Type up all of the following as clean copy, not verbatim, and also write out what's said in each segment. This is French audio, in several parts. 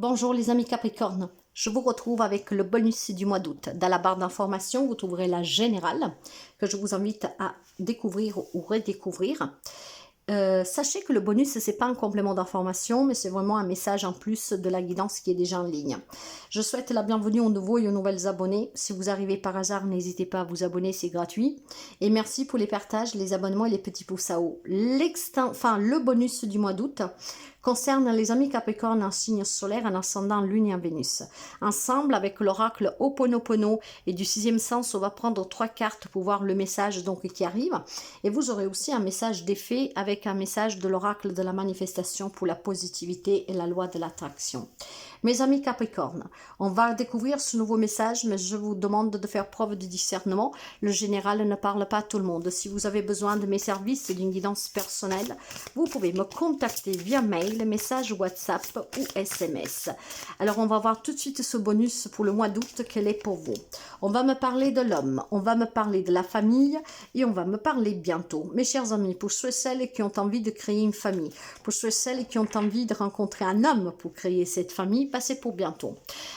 Bonjour les amis Capricorne, je vous retrouve avec le bonus du mois d'août. Dans la barre d'informations, vous trouverez la générale que je vous invite à découvrir ou redécouvrir. Sachez que le bonus, ce n'est pas un complément d'information, mais c'est vraiment un message en plus de la guidance qui est déjà en ligne. Je souhaite la bienvenue aux nouveaux et aux nouvelles abonnés. Si vous arrivez par hasard, n'hésitez pas à vous abonner, c'est gratuit. Et merci pour les partages, les abonnements et les petits pouces à haut. Le bonus du mois d'août concerne les amis Capricorne en signe solaire, en ascendant Lune et en Vénus. Ensemble, avec l'oracle Ho'oponopono et du sixième sens, on va prendre 3 cartes pour voir le message donc qui arrive. Et vous aurez aussi un message d'effet avec un message de l'oracle de la manifestation pour la positivité et la loi de l'attraction. Mes amis Capricorne, on va découvrir ce nouveau message, mais je vous demande de faire preuve de discernement. Le général ne parle pas à tout le monde. Si vous avez besoin de mes services et d'une guidance personnelle, vous pouvez me contacter via mail, message WhatsApp ou SMS. Alors, on va voir tout de suite ce bonus pour le mois d'août, quel est pour vous. On va me parler de l'homme, on va me parler de la famille et on va me parler bientôt. Mes chers amis, pour ceux et celles qui ont envie de créer une famille, pour ceux et celles qui ont envie de rencontrer un homme pour créer cette famille, passez pour bientôt.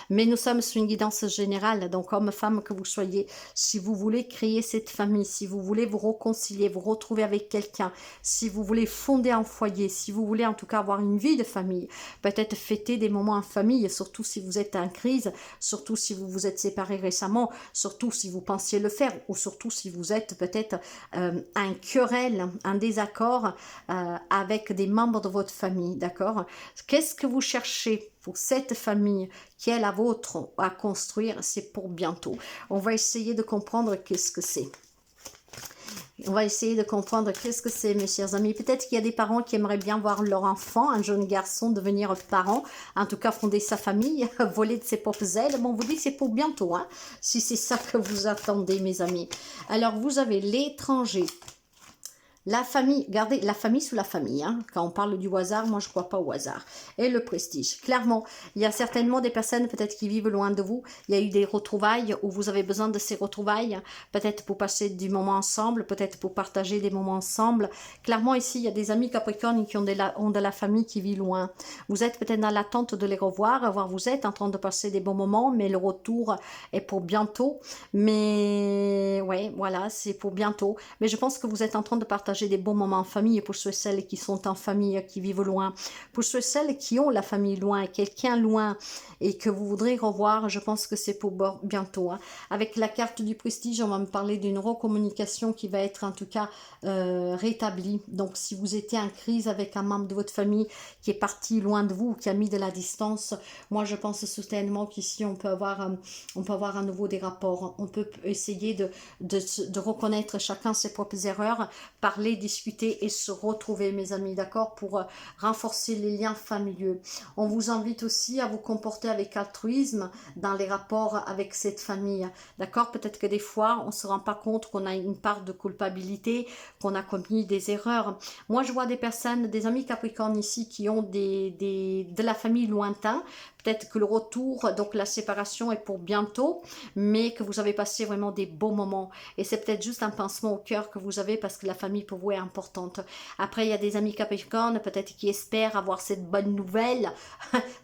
Mais nous sommes sur une guidance générale, donc homme, femme que vous soyez, si vous voulez créer cette famille, si vous voulez vous réconcilier, vous retrouver avec quelqu'un, si vous voulez fonder un foyer, si vous voulez en tout cas avoir une vie de famille, peut-être fêter des moments en famille, surtout si vous êtes en crise, surtout si vous vous êtes séparés récemment, surtout si vous pensiez le faire, ou surtout si vous êtes peut-être un querelle, un désaccord avec des membres de votre famille, d'accord? Qu'est-ce que vous cherchez pour cette famille qui est la vôtre à construire? C'est pour bientôt. On va essayer de comprendre qu'est-ce que c'est. On va essayer de comprendre qu'est-ce que c'est, mes chers amis. Peut-être qu'il y a des parents qui aimeraient bien voir leur enfant, un jeune garçon, devenir parent, en tout cas fonder sa famille, voler de ses propres ailes. Bon, on vous dit que c'est pour bientôt, hein, si c'est ça que vous attendez, mes amis. Alors, vous avez l'étranger. La famille, regardez, la famille sous la famille, hein. Quand on parle du hasard, moi je ne crois pas au hasard. Et le prestige, clairement, il y a certainement des personnes peut-être qui vivent loin de vous, il y a eu des retrouvailles où vous avez besoin de ces retrouvailles, peut-être pour passer du moment ensemble, peut-être pour partager des moments ensemble. Clairement ici, il y a des amis Capricorne qui ont de la famille qui vit loin. Vous êtes peut-être dans l'attente de les revoir, voire vous êtes en train de passer des bons moments, mais le retour est pour bientôt. Mais ouais, voilà, c'est pour bientôt. Mais je pense que vous êtes en train de partager des bons moments en famille pour ceux et celles qui sont en famille, qui vivent loin, pour ceux et celles qui ont la famille loin, quelqu'un loin et que vous voudrez revoir, je pense que c'est pour bientôt. Hein. Avec la carte du prestige, on va me parler d'une recommunication qui va être en tout cas rétablie. Donc si vous étiez en crise avec un membre de votre famille qui est parti loin de vous, qui a mis de la distance, moi je pense certainement qu'ici on peut avoir à nouveau des rapports. On peut essayer de reconnaître chacun ses propres erreurs, parler, discuter et se retrouver, mes amis, d'accord, pour renforcer les liens familiaux. On vous invite aussi à vous comporter avec altruisme dans les rapports avec cette famille, d'accord. Peut-être que des fois, on ne se rend pas compte qu'on a une part de culpabilité, qu'on a commis des erreurs. Moi, je vois des personnes, des amis Capricorne ici, qui ont de la famille lointaine. Peut-être que le retour, donc la séparation est pour bientôt, mais que vous avez passé vraiment des beaux moments. Et c'est peut-être juste un pincement au cœur que vous avez parce que la famille pour vous est importante. Après, il y a des amis Capricorne, peut-être qui espèrent avoir cette bonne nouvelle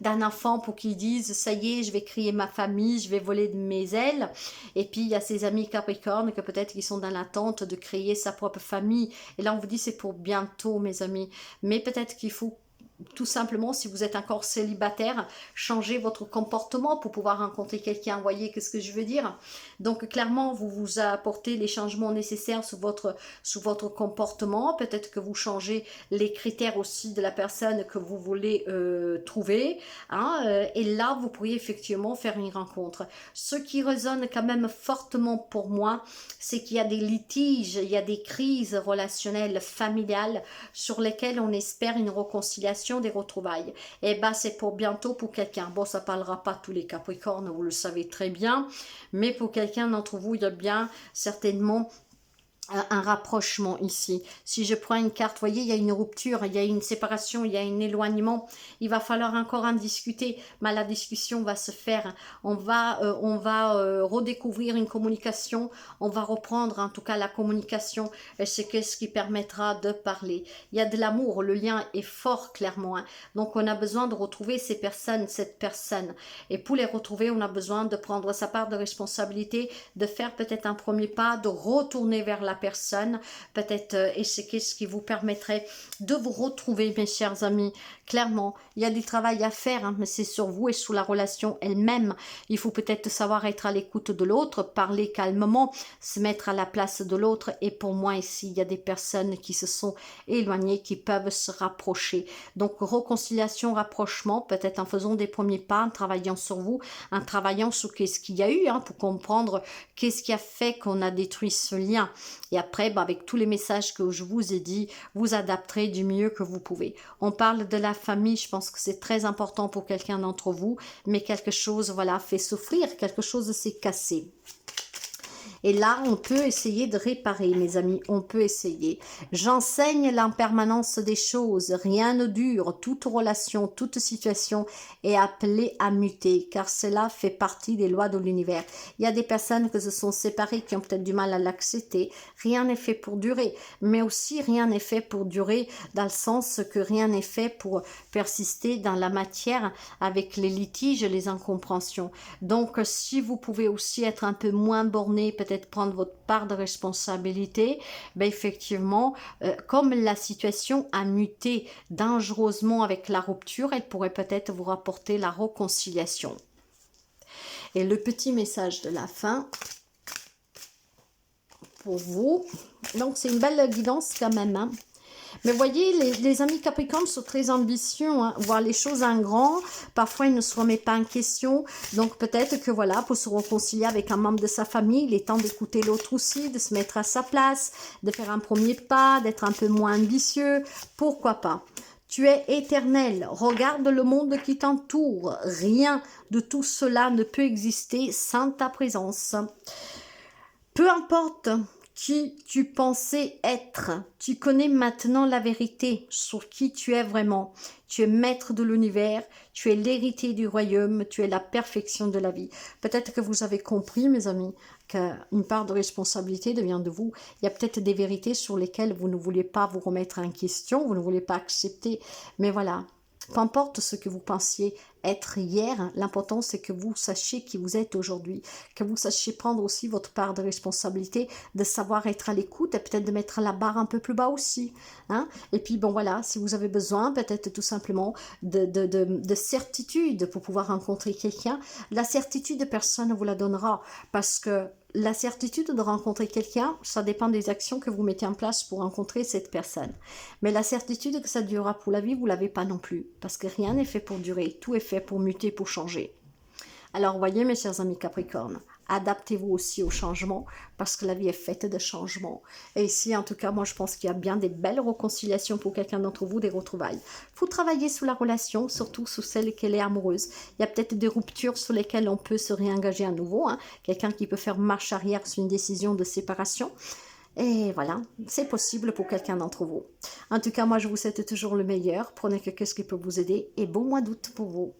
d'un enfant pour qu'ils disent « ça y est, je vais créer ma famille, je vais voler de mes ailes ». Et puis, il y a ces amis Capricorne que peut-être qui sont dans l'attente de créer sa propre famille. Et là, on vous dit c'est pour bientôt, mes amis. Mais peut-être qu'il faut tout simplement, si vous êtes encore célibataire, changez votre comportement pour pouvoir rencontrer quelqu'un. Vous voyez ce que je veux dire? Donc, clairement, vous vous apportez les changements nécessaires sur votre comportement. Peut-être que vous changez les critères aussi de la personne que vous voulez trouver. Hein, et là, vous pourriez effectivement faire une rencontre. Ce qui résonne quand même fortement pour moi, c'est qu'il y a des litiges, il y a des crises relationnelles, familiales, sur lesquelles on espère une réconciliation, des retrouvailles. Et ben c'est pour bientôt pour quelqu'un. Bon, ça parlera pas tous les Capricornes, vous le savez très bien, mais pour quelqu'un d'entre vous, il y a bien certainement un rapprochement ici. Si je prends une carte, vous voyez, il y a une rupture, il y a une séparation, il y a un éloignement. Il va falloir encore en discuter, mais la discussion va se faire. On va redécouvrir une communication. On va reprendre en tout cas la communication. C'est ce qui permettra de parler. Il y a de l'amour, le lien est fort clairement. Hein. Donc on a besoin de retrouver ces personnes, cette personne. Et pour les retrouver, on a besoin de prendre sa part de responsabilité, de faire peut-être un premier pas, de retourner vers la personne, peut-être et c'est ce qui vous permettrait de vous retrouver, mes chers amis. Clairement, il y a du travail à faire, hein, mais c'est sur vous et sur la relation elle-même. Il faut peut-être savoir être à l'écoute de l'autre, parler calmement, se mettre à la place de l'autre. Et pour moi ici, il y a des personnes qui se sont éloignées, qui peuvent se rapprocher. Donc réconciliation, rapprochement, peut-être en faisant des premiers pas, en travaillant sur vous, en travaillant sur qu'est-ce qu'il y a eu, hein, pour comprendre qu'est-ce qui a fait qu'on a détruit ce lien. Et après, avec tous les messages que je vous ai dit, vous adapterez du mieux que vous pouvez. On parle de la famille, je pense que c'est très important pour quelqu'un d'entre vous, mais quelque chose, voilà, fait souffrir, quelque chose s'est cassé. Et là, on peut essayer de réparer, mes amis, on peut essayer. J'enseigne l'impermanence des choses, rien ne dure, toute relation, toute situation est appelée à muter, car cela fait partie des lois de l'univers. Il y a des personnes qui se sont séparées, qui ont peut-être du mal à l'accepter. Rien n'est fait pour durer, mais aussi rien n'est fait pour durer dans le sens que rien n'est fait pour persister dans la matière avec les litiges et les incompréhensions. Donc, si vous pouvez aussi être un peu moins borné, peut-être prendre votre part de responsabilité, ben effectivement, comme la situation a muté dangereusement avec la rupture, elle pourrait peut-être vous rapporter la réconciliation. Et le petit message de la fin pour vous, donc c'est une belle guidance quand même, hein. Mais voyez, les amis Capricorne sont très ambitieux, hein, voir les choses en grand. Parfois, ils ne se remettent pas en question. Donc, peut-être que voilà, pour se réconcilier avec un membre de sa famille, il est temps d'écouter l'autre aussi, de se mettre à sa place, de faire un premier pas, d'être un peu moins ambitieux. Pourquoi pas? Tu es éternel. Regarde le monde qui t'entoure. Rien de tout cela ne peut exister sans ta présence. Peu importe qui tu pensais être, tu connais maintenant la vérité sur qui tu es vraiment. Tu es maître de l'univers, tu es l'héritier du royaume, tu es la perfection de la vie. Peut-être que vous avez compris, mes amis, qu'une part de responsabilité devient de vous. Il y a peut-être des vérités sur lesquelles vous ne voulez pas vous remettre en question, vous ne voulez pas accepter, mais voilà. Peu importe ce que vous pensiez être hier, l'important c'est que vous sachiez qui vous êtes aujourd'hui, que vous sachiez prendre aussi votre part de responsabilité, de savoir être à l'écoute et peut-être de mettre la barre un peu plus bas aussi. Hein? Et puis bon voilà, si vous avez besoin peut-être tout simplement de certitude pour pouvoir rencontrer quelqu'un, la certitude personne ne vous la donnera parce que la certitude de rencontrer quelqu'un, ça dépend des actions que vous mettez en place pour rencontrer cette personne. Mais la certitude que ça durera pour la vie, vous ne l'avez pas non plus. Parce que rien n'est fait pour durer, tout est fait pour muter, pour changer. Alors, voyez, mes chers amis Capricorne, adaptez-vous aussi au changement, parce que la vie est faite de changements. Et ici, en tout cas, moi, je pense qu'il y a bien des belles réconciliations pour quelqu'un d'entre vous, des retrouvailles. Il faut travailler sur la relation, surtout sur celle qu'elle est amoureuse. Il y a peut-être des ruptures sur lesquelles on peut se réengager à nouveau. Hein. Quelqu'un qui peut faire marche arrière sur une décision de séparation. Et voilà, c'est possible pour quelqu'un d'entre vous. En tout cas, moi, je vous souhaite toujours le meilleur. Prenez que ce qui peut vous aider. Et bon mois d'août pour vous.